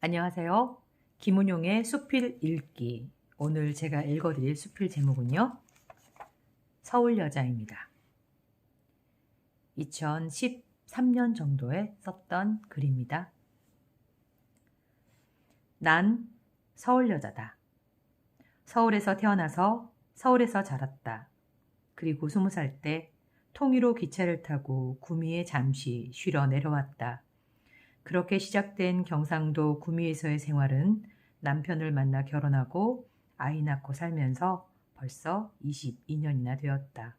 안녕하세요. 김은용의 수필 읽기. 오늘 제가 읽어드릴 수필 제목은요. 서울 여자입니다. 2013년 정도에 썼던 글입니다. 난 서울 여자다. 서울에서 태어나서 서울에서 자랐다. 그리고 20살 때 통일호 기차를 타고 구미에 잠시 쉬러 내려왔다. 그렇게 시작된 경상도 구미에서의 생활은 남편을 만나 결혼하고 아이 낳고 살면서 벌써 22년이나 되었다.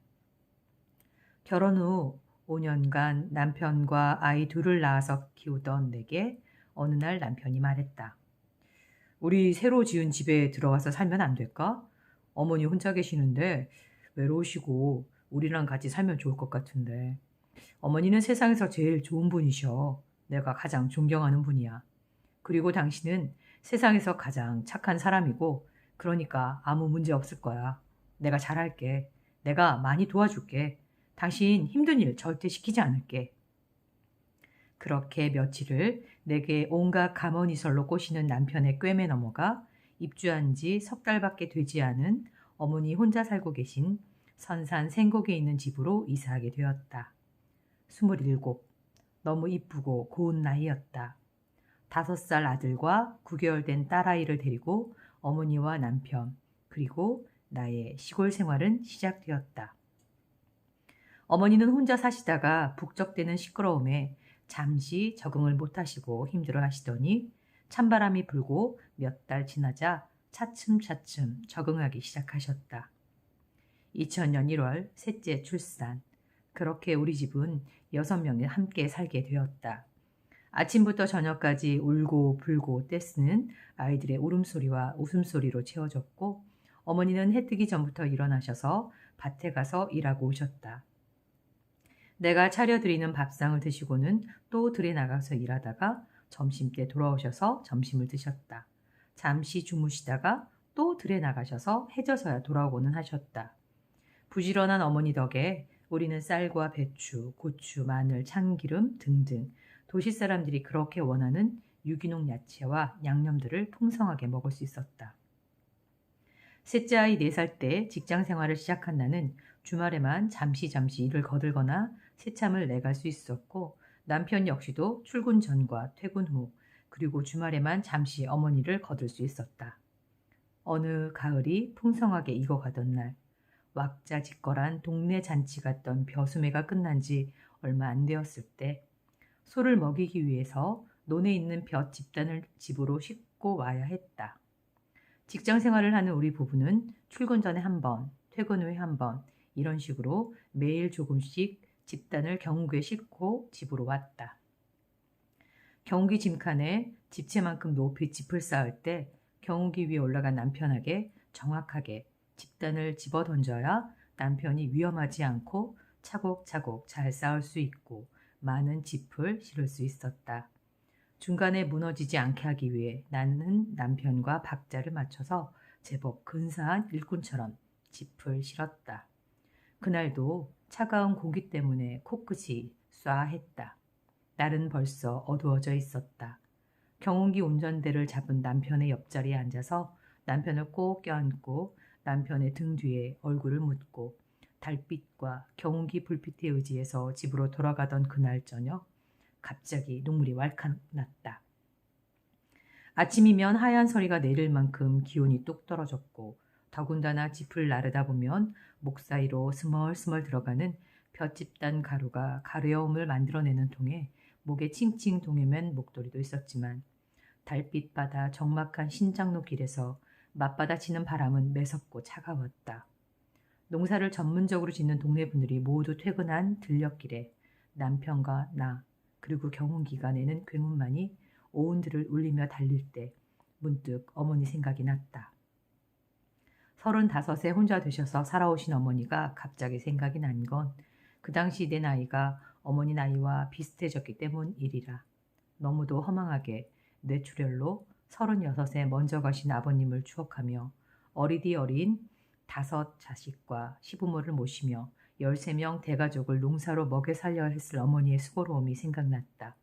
결혼 후 5년간 남편과 아이 둘을 낳아서 키우던 내게 어느 날 남편이 말했다. 우리 새로 지은 집에 들어가서 살면 안 될까? 어머니 혼자 계시는데 외로우시고 우리랑 같이 살면 좋을 것 같은데. 어머니는 세상에서 제일 좋은 분이셔. 내가 가장 존경하는 분이야. 그리고 당신은 세상에서 가장 착한 사람이고 그러니까 아무 문제 없을 거야. 내가 잘할게. 내가 많이 도와줄게. 당신 힘든 일 절대 시키지 않을게. 그렇게 며칠을 내게 온갖 가머니설로 꼬시는 남편의 꿰매 넘어가 입주한 지 석 달밖에 되지 않은 어머니 혼자 살고 계신 선산 생곡에 있는 집으로 이사하게 되었다. 27. 너무 이쁘고 고운 나이였다. 5살 아들과 9개월 된 딸아이를 데리고 어머니와 남편 그리고 나의 시골 생활은 시작되었다. 어머니는 혼자 사시다가 북적대는 시끄러움에 잠시 적응을 못하시고 힘들어 하시더니 찬바람이 불고 몇 달 지나자 차츰차츰 적응하기 시작하셨다. 2000년 1월 셋째 출산. 그렇게 우리 집은 6명이 함께 살게 되었다. 아침부터 저녁까지 울고 불고 떼쓰는 아이들의 울음소리와 웃음소리로 채워졌고 어머니는 해 뜨기 전부터 일어나셔서 밭에 가서 일하고 오셨다. 내가 차려드리는 밥상을 드시고는 또 들에 나가서 일하다가 점심때 돌아오셔서 점심을 드셨다. 잠시 주무시다가 또 들에 나가셔서 해져서야 돌아오고는 하셨다. 부지런한 어머니 덕에 우리는 쌀과 배추, 고추, 마늘, 참기름 등등 도시 사람들이 그렇게 원하는 유기농 야채와 양념들을 풍성하게 먹을 수 있었다. 셋째 아이 4살 때 직장 생활을 시작한 나는 주말에만 잠시 일을 거들거나 새참을 내갈 수 있었고 남편 역시도 출근 전과 퇴근 후 그리고 주말에만 잠시 어머니를 거들 수 있었다. 어느 가을이 풍성하게 익어가던 날 왁자지껄한 동네 잔치 같던 벼수매가 끝난 지 얼마 안 되었을 때 소를 먹이기 위해서 논에 있는 벼 집단을 집으로 싣고 와야 했다. 직장 생활을 하는 우리 부부는 출근 전에 한 번, 퇴근 후에 한 번 이런 식으로 매일 조금씩 집단을 경운기에 싣고 집으로 왔다. 경운기 짐칸에 집채만큼 높이 짚을 쌓을 때 경운기 위에 올라간 남편에게 정확하게 집단을 집어던져야 남편이 위험하지 않고 차곡차곡 잘 쌓을 수 있고 많은 짚을 실을 수 있었다. 중간에 무너지지 않게 하기 위해 나는 남편과 박자를 맞춰서 제법 근사한 일꾼처럼 짚을 실었다. 그날도 차가운 공기 때문에 코끝이 쏴했다. 날은 벌써 어두워져 있었다. 경운기 운전대를 잡은 남편의 옆자리에 앉아서 남편을 꼭 껴안고 남편의 등 뒤에 얼굴을 묻고 달빛과 경운기 불빛에 의지해서 집으로 돌아가던 그날 저녁 갑자기 눈물이 왈칵 났다. 아침이면 하얀 서리가 내릴 만큼 기온이 뚝 떨어졌고 더군다나 짚을 나르다 보면 목 사이로 스멀스멀 들어가는 볏짚단 가루가 가려움을 만들어내는 통에 목에 칭칭 동여맨 목도리도 있었지만 달빛 바다 적막한 신장로 길에서 맞받아치는 바람은 매섭고 차가웠다. 농사를 전문적으로 짓는 동네 분들이 모두 퇴근한 들녘길에 남편과 나 그리고 경운기가 내는 굉음만이 오운들을 울리며 달릴 때 문득 어머니 생각이 났다. 35에 혼자 되셔서 살아오신 어머니가 갑자기 생각이 난 건 그 당시 내 나이가 어머니 나이와 비슷해졌기 때문이리라. 너무도 허망하게 뇌출혈로 36에 먼저 가신 아버님을 추억하며 어리디 어린 5 자식과 시부모를 모시며 13명 대가족을 농사로 먹여 살려야 했을 어머니의 수고로움이 생각났다.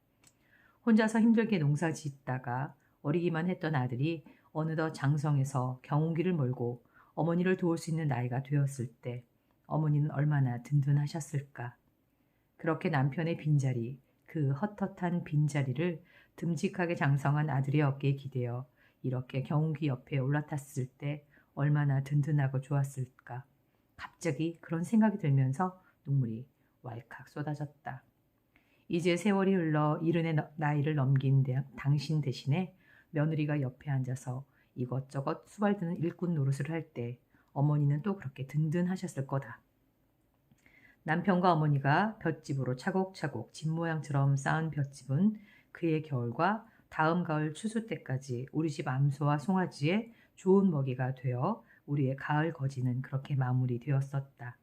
혼자서 힘들게 농사 짓다가 어리기만 했던 아들이 어느덧 장성해서 경운기를 몰고 어머니를 도울 수 있는 나이가 되었을 때 어머니는 얼마나 든든하셨을까. 그렇게 남편의 빈자리, 그 헛헛한 빈자리를 듬직하게 장성한 아들의 어깨에 기대어 이렇게 경운기 옆에 올라탔을 때 얼마나 든든하고 좋았을까. 갑자기 그런 생각이 들면서 눈물이 왈칵 쏟아졌다. 이제 세월이 흘러 이른의 나이를 넘긴 당신 대신에 며느리가 옆에 앉아서 이것저것 수발드는 일꾼 노릇을 할 때 어머니는 또 그렇게 든든하셨을 거다. 남편과 어머니가 볏집으로 차곡차곡 집 모양처럼 쌓은 볏집은 그의 겨울과 다음 가을 추수 때까지 우리 집 암소와 송아지의 좋은 먹이가 되어 우리의 가을 거지는 그렇게 마무리되었었다.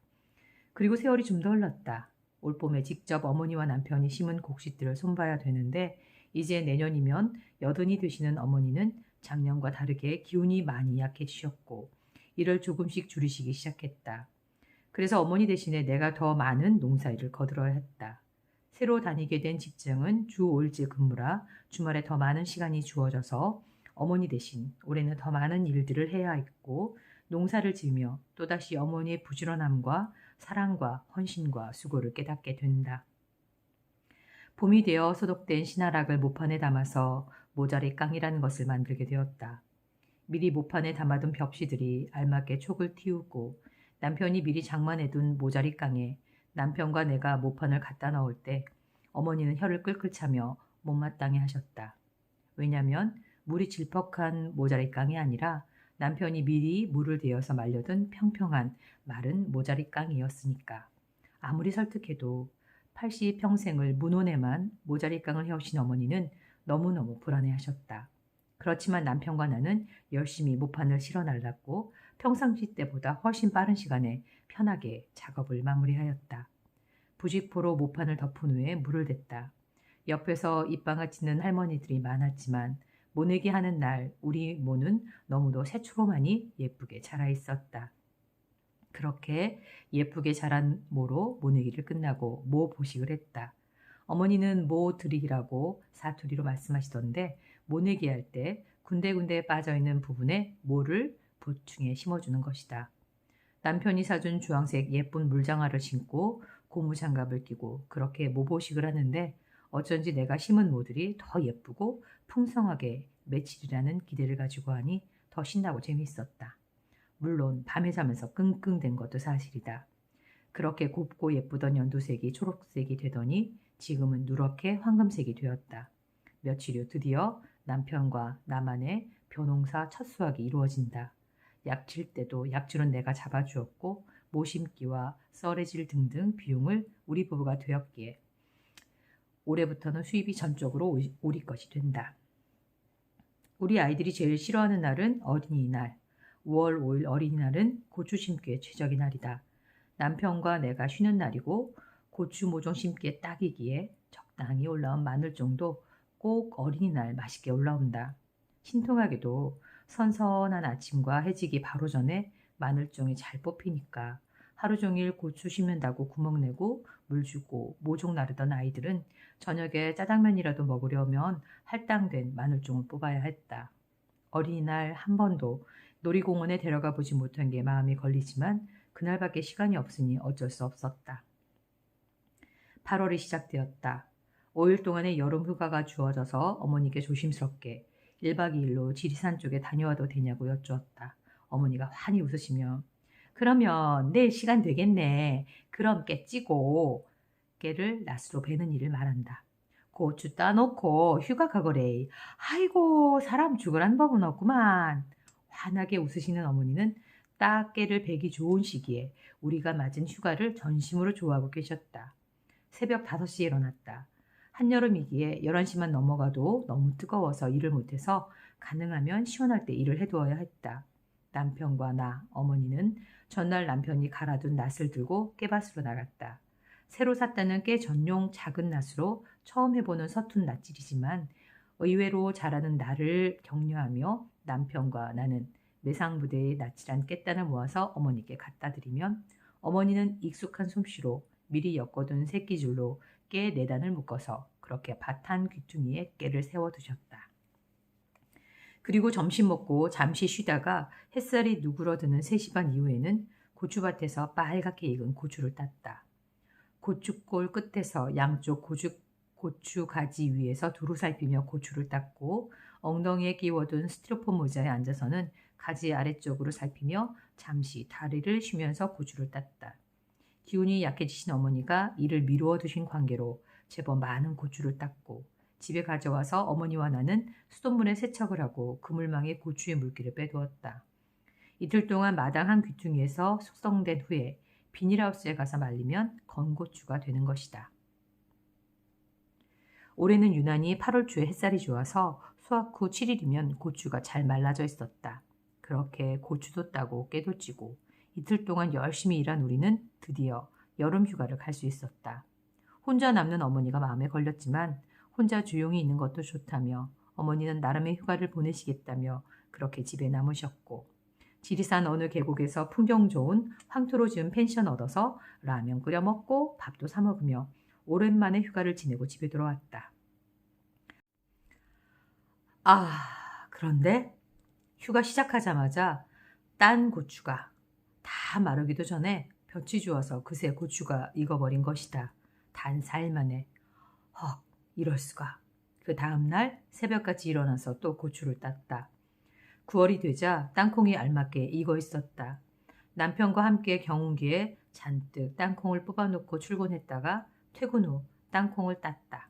그리고 세월이 좀 더 흘렀다. 올봄에 직접 어머니와 남편이 심은 곡식들을 손봐야 되는데 이제 내년이면 여든이 되시는 어머니는 작년과 다르게 기운이 많이 약해지셨고 일을 조금씩 줄이시기 시작했다. 그래서 어머니 대신에 내가 더 많은 농사일을 거들어야 했다. 새로 다니게 된 직장은 주 5일제 근무라 주말에 더 많은 시간이 주어져서 어머니 대신 올해는 더 많은 일들을 해야 했고 농사를 지으며 또다시 어머니의 부지런함과 사랑과 헌신과 수고를 깨닫게 된다. 봄이 되어 소독된 신하락을 모판에 담아서 모자리깡이라는 것을 만들게 되었다. 미리 모판에 담아둔 벽시들이 알맞게 촉을 틔우고 남편이 미리 장만해둔 모자리깡에 남편과 내가 모판을 갖다 넣을 때 어머니는 혀를 끌끌 차며 못마땅해 하셨다. 왜냐면 물이 질퍽한 모자리깡이 아니라 남편이 미리 물을 데워서 말려둔 평평한 마른 모자리깡이었으니까. 아무리 설득해도 80평생을 문혼에만 모자리깡을 해오신 어머니는 너무너무 불안해하셨다. 그렇지만 남편과 나는 열심히 모판을 실어 날랐고 평상시 때보다 훨씬 빠른 시간에 편하게 작업을 마무리하였다. 부직포로 모판을 덮은 후에 물을 댔다. 옆에서 입방아 찢는 할머니들이 많았지만 모내기 하는 날 우리 모는 너무도 새초롬하니 예쁘게 자라 있었다. 그렇게 예쁘게 자란 모로 모내기를 끝나고 모 보식을 했다. 어머니는 모 드리기라고 사투리로 말씀하시던데 모내기 할 때 군데군데 빠져있는 부분에 모를 보충해 심어주는 것이다. 남편이 사준 주황색 예쁜 물장화를 신고 고무장갑을 끼고 그렇게 모보식을 하는데 어쩐지 내가 심은 모들이 더 예쁘고 풍성하게 맺히리라는 기대를 가지고 하니 더 신나고 재미있었다. 물론 밤에 자면서 끙끙댄 것도 사실이다. 그렇게 곱고 예쁘던 연두색이 초록색이 되더니 지금은 누렇게 황금색이 되었다. 며칠 후 드디어 남편과 나만의 벼농사 첫 수확이 이루어진다. 약칠 때도 약줄은 내가 잡아주었고 모심기와 썰해질 등등 비용을 우리 부부가 되었기에 올해부터는 수입이 전적으로 우리 것이 된다. 우리 아이들이 제일 싫어하는 날은 어린이날. 5월 5일 어린이날은 고추 심기에 최적의 날이다. 남편과 내가 쉬는 날이고 고추 모종 심기에 딱이기에 적당히 올라온 마늘종도 꼭 어린이날 맛있게 올라온다. 신통하게도 선선한 아침과 해지기 바로 전에 마늘종이 잘 뽑히니까 하루 종일 고추 심는다고 구멍내고 물 주고 모종 나르던 아이들은 저녁에 짜장면이라도 먹으려면 할당된 마늘종을 뽑아야 했다. 어린이날 한 번도 놀이공원에 데려가 보지 못한 게 마음이 걸리지만 그날밖에 시간이 없으니 어쩔 수 없었다. 8월이 시작되었다. 5일 동안의 여름 휴가가 주어져서 어머니께 조심스럽게 1박 2일로 지리산 쪽에 다녀와도 되냐고 여쭈었다. 어머니가 환히 웃으시며 그러면 내일 시간 되겠네. 그럼 깨 찌고 깨를 낫으로 베는 일을 말한다. 고추 따놓고 휴가 가거래. 아이고 사람 죽으란 법은 없구만. 환하게 웃으시는 어머니는 딱 깨를 베기 좋은 시기에 우리가 맞은 휴가를 전심으로 좋아하고 계셨다. 새벽 5시에 일어났다. 한여름이기에 11시만 넘어가도 너무 뜨거워서 일을 못해서 가능하면 시원할 때 일을 해두어야 했다. 남편과 나, 어머니는 전날 남편이 갈아둔 낫을 들고 깨밭으로 나갔다. 새로 샀다는 깨 전용 작은 낫으로 처음 해보는 서툰 낫질이지만 의외로 자라는 나를 격려하며 남편과 나는 매상부대에 낫질한 깻단을 모아서 어머니께 갖다 드리면 어머니는 익숙한 솜씨로 미리 엮어둔 새끼줄로 깨 4단을 묶어서 그렇게 밭 한 귀퉁이에 깨를 세워두셨다. 그리고 점심 먹고 잠시 쉬다가 햇살이 누그러드는 3시 반 이후에는 고추밭에서 빨갛게 익은 고추를 땄다. 고추골 끝에서 양쪽 고추 가지 위에서 두루 살피며 고추를 땄고 엉덩이에 끼워둔 스티로폼 모자에 앉아서는 가지 아래쪽으로 살피며 잠시 다리를 쉬면서 고추를 땄다. 기운이 약해지신 어머니가 이를 미루어 두신 관계로 제법 많은 고추를 땄고 집에 가져와서 어머니와 나는 수돗물에 세척을 하고 그물망에 고추의 물기를 빼두었다. 이틀 동안 마당 한 귀퉁이에서 숙성된 후에 비닐하우스에 가서 말리면 건고추가 되는 것이다. 올해는 유난히 8월 초에 햇살이 좋아서 수확 후 7일이면 고추가 잘 말라져 있었다. 그렇게 고추도 따고 깨도 찌고 이틀 동안 열심히 일한 우리는 드디어 여름 휴가를 갈 수 있었다. 혼자 남는 어머니가 마음에 걸렸지만 혼자 조용히 있는 것도 좋다며 어머니는 나름의 휴가를 보내시겠다며 그렇게 집에 남으셨고 지리산 어느 계곡에서 풍경 좋은 황토로 지은 펜션 얻어서 라면 끓여 먹고 밥도 사 먹으며 오랜만에 휴가를 지내고 집에 돌아왔다. 그런데 휴가 시작하자마자 딴 고추가 다 마르기도 전에 볕이 좋아서 그새 고추가 익어버린 것이다. 단 4일 만에. 헉, 이럴 수가. 그 다음날 새벽같이 일어나서 또 고추를 땄다. 9월이 되자 땅콩이 알맞게 익어 있었다. 남편과 함께 경운기에 잔뜩 땅콩을 뽑아놓고 출근했다가 퇴근 후 땅콩을 땄다.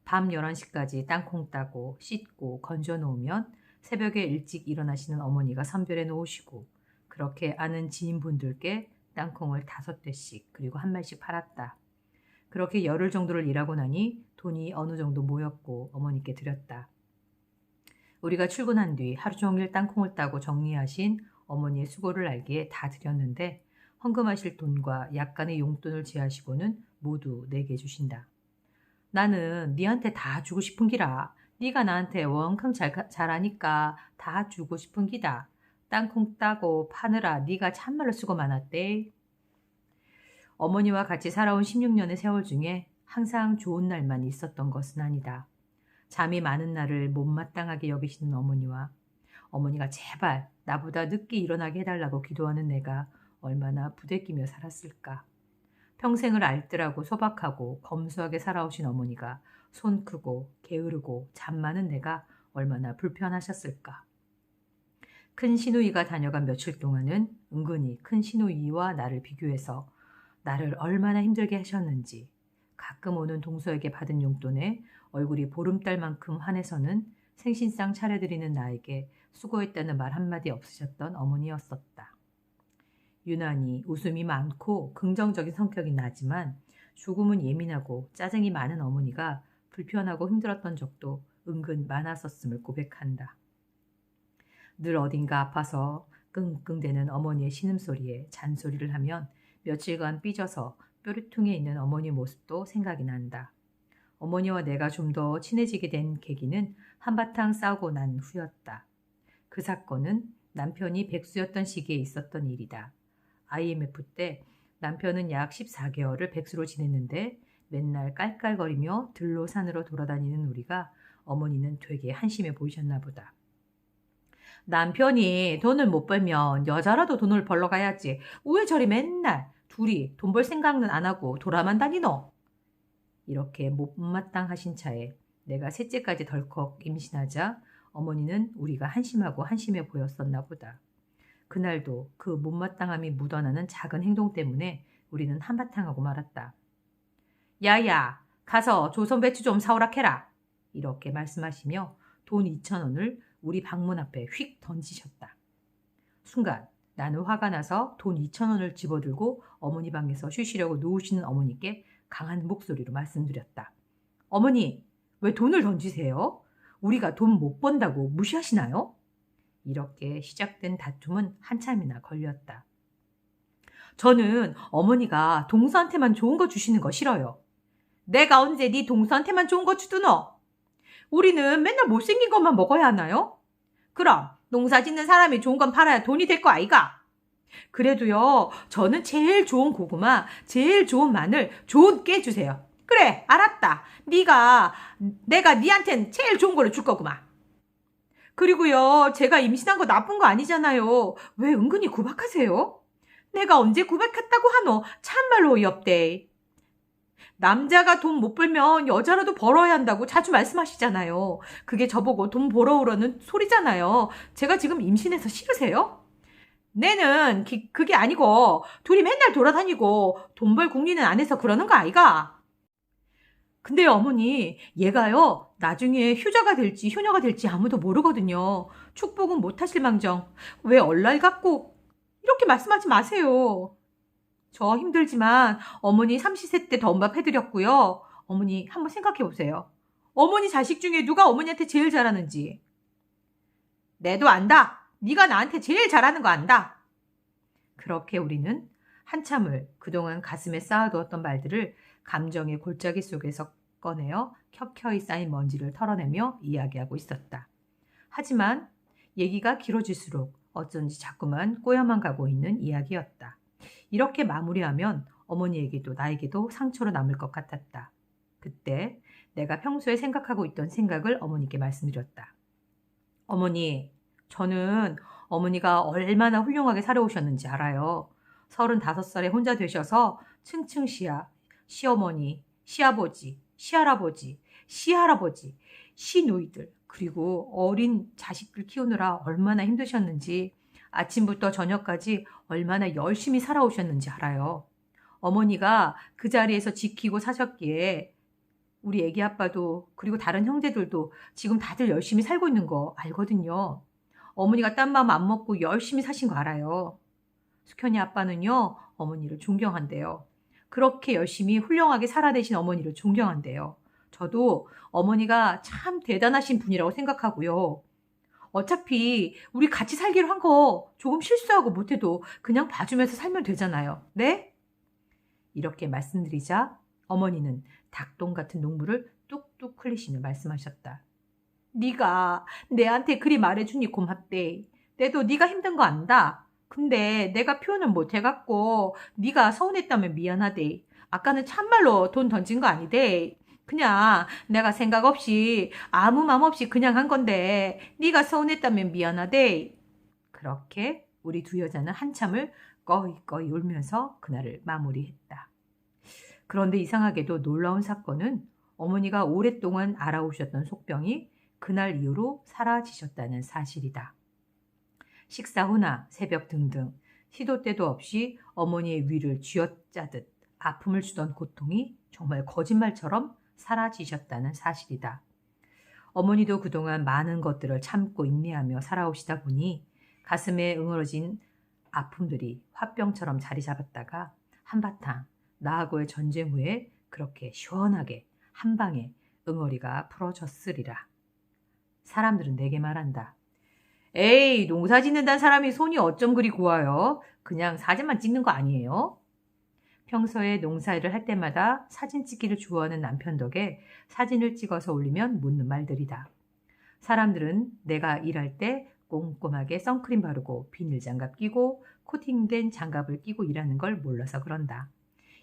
밤 11시까지 땅콩 따고 씻고 건져 놓으면 새벽에 일찍 일어나시는 어머니가 선별해 놓으시고 그렇게 아는 지인분들께 땅콩을 5대씩 그리고 한 말씩 팔았다. 그렇게 열흘 정도를 일하고 나니 돈이 어느 정도 모였고 어머니께 드렸다. 우리가 출근한 뒤 하루 종일 땅콩을 따고 정리하신 어머니의 수고를 알기에 다 드렸는데 헌금하실 돈과 약간의 용돈을 제하시고는 모두 내게 주신다. 나는 니한테 다 주고 싶은 기라. 니가 나한테 원큼 잘하니까 다 주고 싶은 기다. 땅콩 따고 파느라 니가 참말로 수고 많았대. 어머니와 같이 살아온 16년의 세월 중에 항상 좋은 날만 있었던 것은 아니다. 잠이 많은 날을 못마땅하게 여기시는 어머니가 제발 나보다 늦게 일어나게 해달라고 기도하는 내가 얼마나 부대끼며 살았을까. 평생을 알뜰하고 소박하고 검소하게 살아오신 어머니가 손 크고 게으르고 잠 많은 내가 얼마나 불편하셨을까. 큰 시누이가 다녀간 며칠 동안은 은근히 큰 시누이와 나를 비교해서 나를 얼마나 힘들게 하셨는지 가끔 오는 동서에게 받은 용돈에 얼굴이 보름달만큼 환해서는 생신상 차려드리는 나에게 수고했다는 말 한마디 없으셨던 어머니였었다. 유난히 웃음이 많고 긍정적인 성격이 나지만 조금은 예민하고 짜증이 많은 어머니가 불편하고 힘들었던 적도 은근 많았었음을 고백한다. 늘 어딘가 아파서 끙끙대는 어머니의 신음소리에 잔소리를 하면 며칠간 삐져서 뾰루퉁에 있는 어머니 모습도 생각이 난다. 어머니와 내가 좀 더 친해지게 된 계기는 한바탕 싸우고 난 후였다. 그 사건은 남편이 백수였던 시기에 있었던 일이다. IMF 때 남편은 약 14개월을 백수로 지냈는데 맨날 깔깔거리며 들로 산으로 돌아다니는 우리가 어머니는 되게 한심해 보이셨나 보다. 남편이 돈을 못 벌면 여자라도 돈을 벌러 가야지. 왜 저리 맨날 둘이 돈 벌 생각은 안 하고 돌아만 다니노? 이렇게 못마땅하신 차에 내가 셋째까지 덜컥 임신하자 어머니는 우리가 한심하고 한심해 보였었나 보다. 그날도 그 못마땅함이 묻어나는 작은 행동 때문에 우리는 한바탕 하고 말았다. 야야, 가서 조선 배추 좀 사오라 캐라. 이렇게 말씀하시며 돈 2,000원을 우리 방문 앞에 휙 던지셨다. 순간 나는 화가 나서 돈 2,000원을 집어들고 어머니 방에서 쉬시려고 누우시는 어머니께 강한 목소리로 말씀드렸다. 어머니, 왜 돈을 던지세요? 우리가 돈 못 번다고 무시하시나요? 이렇게 시작된 다툼은 한참이나 걸렸다. 저는 어머니가 동서한테만 좋은 거 주시는 거 싫어요. 내가 언제 네 동서한테만 좋은 거 주드노? 우리는 맨날 못생긴 것만 먹어야 하나요? 그럼 농사 짓는 사람이 좋은 건 팔아야 돈이 될 거 아이가? 그래도요, 저는 제일 좋은 고구마, 제일 좋은 마늘, 좋은 깨 주세요. 그래, 알았다. 내가 니한텐 제일 좋은 거를 줄 거구만. 그리고요, 제가 임신한 거 나쁜 거 아니잖아요. 왜 은근히 구박하세요? 내가 언제 구박했다고 하노? 참말로 어이없대. 남자가 돈 못 벌면 여자라도 벌어야 한다고 자주 말씀하시잖아요. 그게 저보고 돈 벌어오라는 소리잖아요. 제가 지금 임신해서 싫으세요? 내는 그게 아니고 둘이 맨날 돌아다니고 돈 벌 궁리는 안 해서 그러는 거 아이가? 근데요, 어머니, 얘가요, 나중에 효자가 될지 효녀가 될지 아무도 모르거든요. 축복은 못하실 망정. 왜 얼랄 갖고 이렇게 말씀하지 마세요. 저 힘들지만 어머니 삼시세 때 덤밥 해드렸고요. 어머니 한번 생각해 보세요. 어머니 자식 중에 누가 어머니한테 제일 잘하는지. 내도 안다. 네가 나한테 제일 잘하는 거 안다. 그렇게 우리는 한참을 그동안 가슴에 쌓아두었던 말들을 감정의 골짜기 속에서 꺼내어 켜켜이 쌓인 먼지를 털어내며 이야기하고 있었다. 하지만 얘기가 길어질수록 어쩐지 자꾸만 꼬여만 가고 있는 이야기였다. 이렇게 마무리하면 어머니에게도 나에게도 상처로 남을 것 같았다. 그때 내가 평소에 생각하고 있던 생각을 어머니께 말씀드렸다. 어머니, 저는 어머니가 얼마나 훌륭하게 살아오셨는지 알아요. 35살에 혼자 되셔서 층층 시어머니, 시아버지, 시할아버지, 시할아버지, 시누이들, 그리고 어린 자식들 키우느라 얼마나 힘드셨는지, 아침부터 저녁까지 얼마나 열심히 살아오셨는지 알아요. 어머니가 그 자리에서 지키고 사셨기에 우리 애기 아빠도 그리고 다른 형제들도 지금 다들 열심히 살고 있는 거 알거든요. 어머니가 딴 맘 안 먹고 열심히 사신 거 알아요. 숙현이 아빠는요, 어머니를 존경한대요. 그렇게 열심히 훌륭하게 살아내신 어머니를 존경한대요. 저도 어머니가 참 대단하신 분이라고 생각하고요. 어차피 우리 같이 살기로 한 거 조금 실수하고 못해도 그냥 봐주면서 살면 되잖아요. 네? 이렇게 말씀드리자 어머니는 닭똥 같은 눈물을 뚝뚝 흘리시며 말씀하셨다. 네가 내한테 그리 말해주니 고맙대. 내도 네가 힘든 거 안다. 근데 내가 표현을 못해갖고 네가 서운했다면 미안하대. 아까는 참말로 돈 던진 거 아니대. 그냥 내가 생각 없이 아무 맘 없이 그냥 한 건데 네가 서운했다면 미안하대. 그렇게 우리 두 여자는 한참을 꺼이꺼이 울면서 그날을 마무리했다. 그런데 이상하게도 놀라운 사건은 어머니가 오랫동안 알아오셨던 속병이 그날 이후로 사라지셨다는 사실이다. 식사 후나 새벽 등등 시도 때도 없이 어머니의 위를 쥐어짜듯 아픔을 주던 고통이 정말 거짓말처럼 사라지셨다는 사실이다. 어머니도 그동안 많은 것들을 참고 인내하며 살아오시다 보니 가슴에 응어러진 아픔들이 화병처럼 자리 잡았다가 한바탕 나하고의 전쟁 후에 그렇게 시원하게 한 방에 응어리가 풀어졌으리라. 사람들은 내게 말한다. 에이, 농사 짓는다는 사람이 손이 어쩜 그리 고와요? 그냥 사진만 찍는 거 아니에요? 평소에 농사일을 할 때마다 사진 찍기를 좋아하는 남편 덕에 사진을 찍어서 올리면 묻는 말들이다. 사람들은 내가 일할 때 꼼꼼하게 선크림 바르고 비닐장갑 끼고 코팅된 장갑을 끼고 일하는 걸 몰라서 그런다.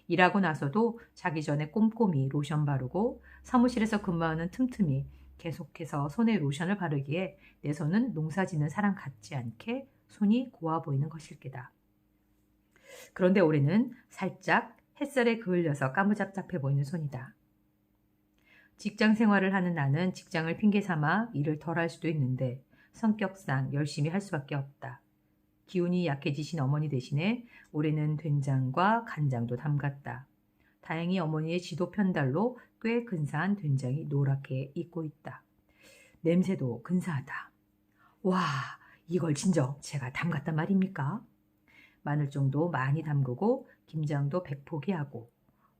일하고 나서도 자기 전에 꼼꼼히 로션 바르고 사무실에서 근무하는 틈틈이 계속해서 손에 로션을 바르기에 내 손은 농사 짓는 사람 같지 않게 손이 고와 보이는 것일 게다. 그런데 올해는 살짝 햇살에 그을려서 까무잡잡해 보이는 손이다. 직장 생활을 하는 나는 직장을 핑계 삼아 일을 덜 할 수도 있는데 성격상 열심히 할 수밖에 없다. 기운이 약해지신 어머니 대신에 올해는 된장과 간장도 담갔다. 다행히 어머니의 지도 편달로 꽤 근사한 된장이 노랗게 익고 있다. 냄새도 근사하다. 와, 이걸 진정 제가 담갔단 말입니까? 마늘종도 많이 담그고 김장도 100포기 하고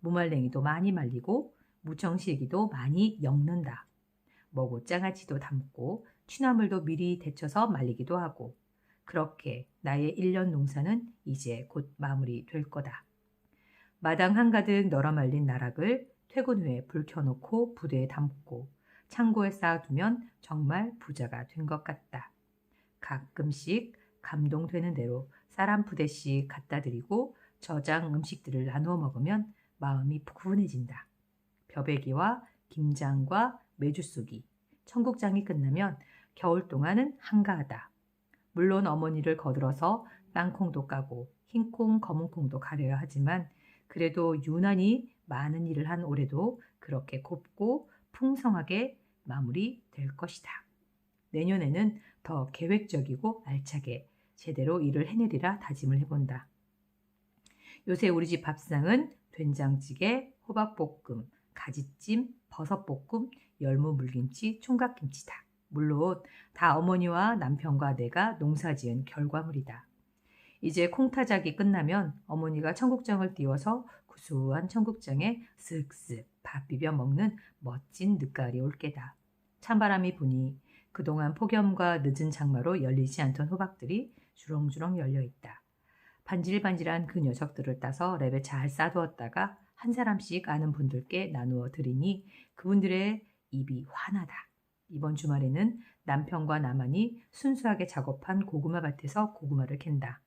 무말랭이도 많이 말리고 무청실기도 많이 엮는다. 먹고 장아찌도 담고 취나물도 미리 데쳐서 말리기도 하고 그렇게 나의 1년 농사는 이제 곧 마무리 될 거다. 마당 한가득 널어 말린 나락을 퇴근 후에 불 켜놓고 부대에 담고 창고에 쌓아두면 정말 부자가 된 것 같다. 가끔씩 감동되는 대로 쌀 한 푸대씩 갖다 드리고 저장 음식들을 나누어 먹으면 마음이 푸근해진다. 벼베기와 김장과 메주쏘기, 청국장이 끝나면 겨울 동안은 한가하다. 물론 어머니를 거들어서 땅콩도 까고 흰콩, 검은콩도 가려야 하지만 그래도 유난히 많은 일을 한 올해도 그렇게 곱고 풍성하게 마무리될 것이다. 내년에는 더 계획적이고 알차게 제대로 일을 해내리라 다짐을 해본다. 요새 우리 집 밥상은 된장찌개, 호박볶음, 가지찜, 버섯볶음, 열무물김치, 총각김치다. 물론 다 어머니와 남편과 내가 농사지은 결과물이다. 이제 콩타작이 끝나면 어머니가 청국장을 띄워서 구수한 청국장에 쓱쓱 밥 비벼 먹는 멋진 늦가을이 올 게다. 찬바람이 부니 그동안 폭염과 늦은 장마로 열리지 않던 호박들이 주렁주렁 열려있다. 반질반질한 그 녀석들을 따서 랩에 잘 싸두었다가 한 사람씩 아는 분들께 나누어 드리니 그분들의 입이 환하다. 이번 주말에는 남편과 나만이 순수하게 작업한 고구마 밭에서 고구마를 캔다.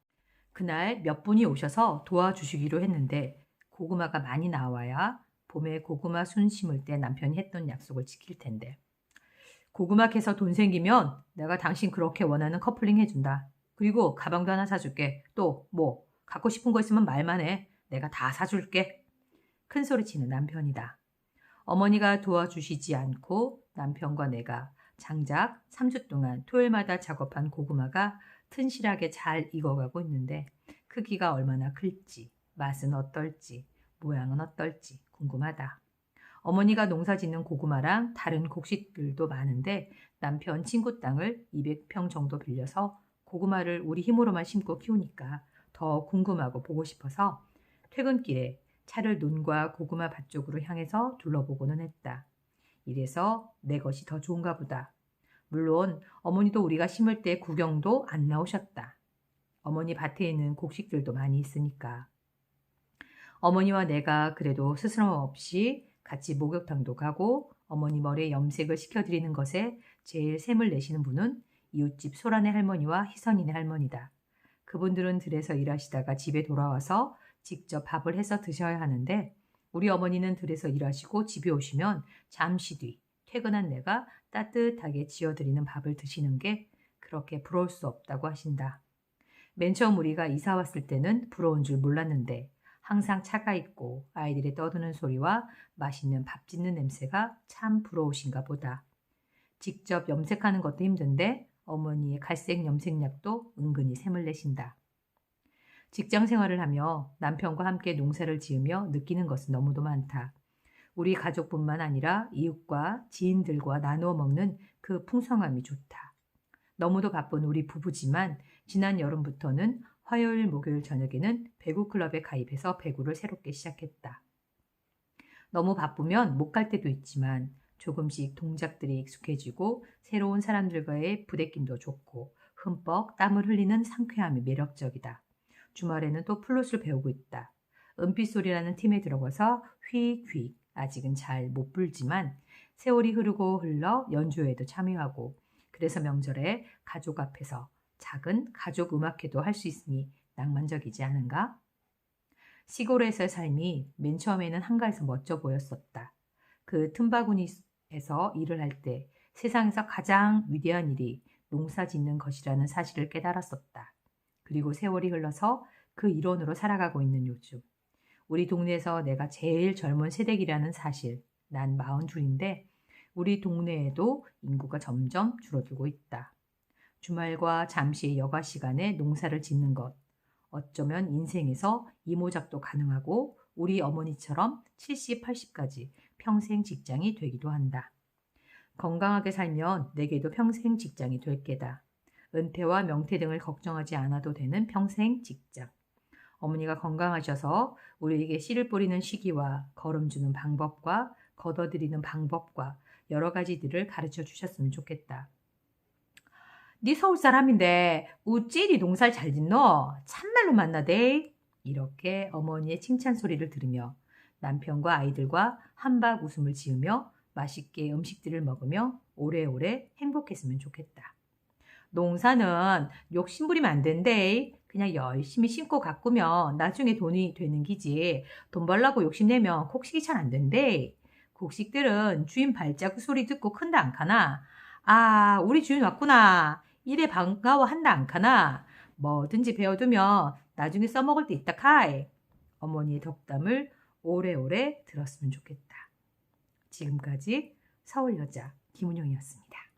그날 몇 분이 오셔서 도와주시기로 했는데 고구마가 많이 나와야 봄에 고구마 순 심을 때 남편이 했던 약속을 지킬 텐데. 고구마 캐서 돈 생기면 내가 당신 그렇게 원하는 커플링 해준다. 그리고 가방도 하나 사줄게. 또 뭐 갖고 싶은 거 있으면 말만 해. 내가 다 사줄게. 큰소리치는 남편이다. 어머니가 도와주시지 않고 남편과 내가 장작 3주 동안 토요일마다 작업한 고구마가 튼실하게 잘 익어가고 있는데 크기가 얼마나 클지, 맛은 어떨지, 모양은 어떨지 궁금하다. 어머니가 농사짓는 고구마랑 다른 곡식들도 많은데 남편 친구 땅을 200평 정도 빌려서 고구마를 우리 힘으로만 심고 키우니까 더 궁금하고 보고 싶어서 퇴근길에 차를 논과 고구마 밭 쪽으로 향해서 둘러보고는 했다. 이래서 내 것이 더 좋은가 보다. 물론 어머니도 우리가 심을 때 구경도 안 나오셨다. 어머니 밭에 있는 곡식들도 많이 있으니까. 어머니와 내가 그래도 스스럼 없이 같이 목욕탕도 가고 어머니 머리에 염색을 시켜드리는 것에 제일 샘을 내시는 분은 이웃집 소란의 할머니와 희선이네 할머니다. 그분들은 들에서 일하시다가 집에 돌아와서 직접 밥을 해서 드셔야 하는데 우리 어머니는 들에서 일하시고 집에 오시면 잠시 뒤 퇴근한 내가 따뜻하게 지어드리는 밥을 드시는 게 그렇게 부러울 수 없다고 하신다. 맨 처음 우리가 이사 왔을 때는 부러운 줄 몰랐는데 항상 차가 있고 아이들의 떠드는 소리와 맛있는 밥 짓는 냄새가 참 부러우신가 보다. 직접 염색하는 것도 힘든데 어머니의 갈색 염색약도 은근히 샘을 내신다. 직장 생활을 하며 남편과 함께 농사를 지으며 느끼는 것은 너무도 많다. 우리 가족뿐만 아니라 이웃과 지인들과 나누어 먹는 그 풍성함이 좋다. 너무도 바쁜 우리 부부지만 지난 여름부터는 화요일, 목요일 저녁에는 배구 클럽에 가입해서 배구를 새롭게 시작했다. 너무 바쁘면 못 갈 때도 있지만 조금씩 동작들이 익숙해지고 새로운 사람들과의 부대낌도 좋고 흠뻑 땀을 흘리는 상쾌함이 매력적이다. 주말에는 또 플룻을 배우고 있다. 은빛소리라는 팀에 들어가서 휙휙 아직은 잘 못 불지만 세월이 흐르고 흘러 연주회에도 참여하고 그래서 명절에 가족 앞에서 작은 가족 음악회도 할 수 있으니 낭만적이지 않은가? 시골에서의 삶이 맨 처음에는 한가해서 멋져 보였었다. 그 틈바구니에서 일을 할 때 세상에서 가장 위대한 일이 농사 짓는 것이라는 사실을 깨달았었다. 그리고 세월이 흘러서 그 일원으로 살아가고 있는 요즘. 우리 동네에서 내가 제일 젊은 새댁이라는 사실. 난 42인데 우리 동네에도 인구가 점점 줄어들고 있다. 주말과 잠시의 여가 시간에 농사를 짓는 것. 어쩌면 인생에서 이모작도 가능하고 우리 어머니처럼 70, 80까지 평생 직장이 되기도 한다. 건강하게 살면 내게도 평생 직장이 될 게다. 은퇴와 명퇴 등을 걱정하지 않아도 되는 평생 직장. 어머니가 건강하셔서 우리에게 씨를 뿌리는 시기와 거름 주는 방법과 걷어들이는 방법과 여러 가지들을 가르쳐 주셨으면 좋겠다. 네 서울 사람인데 우찌리 농사를 잘 짓노? 참말로 만나대? 이렇게 어머니의 칭찬 소리를 들으며 남편과 아이들과 한박 웃음을 지으며 맛있게 음식들을 먹으며 오래오래 행복했으면 좋겠다. 농사는 욕심부리면 안 된대. 그냥 열심히 심고 가꾸면 나중에 돈이 되는 기지. 돈 벌라고 욕심내면 곡식이 잘 안 된대. 곡식들은 주인 발자국 소리 듣고 큰다 안 카나? 아, 우리 주인 왔구나. 이래 반가워한다 안카나. 뭐든지 배워두면 나중에 써먹을 때 있다 카이. 어머니의 덕담을 오래오래 들었으면 좋겠다. 지금까지 서울여자 김은영이었습니다.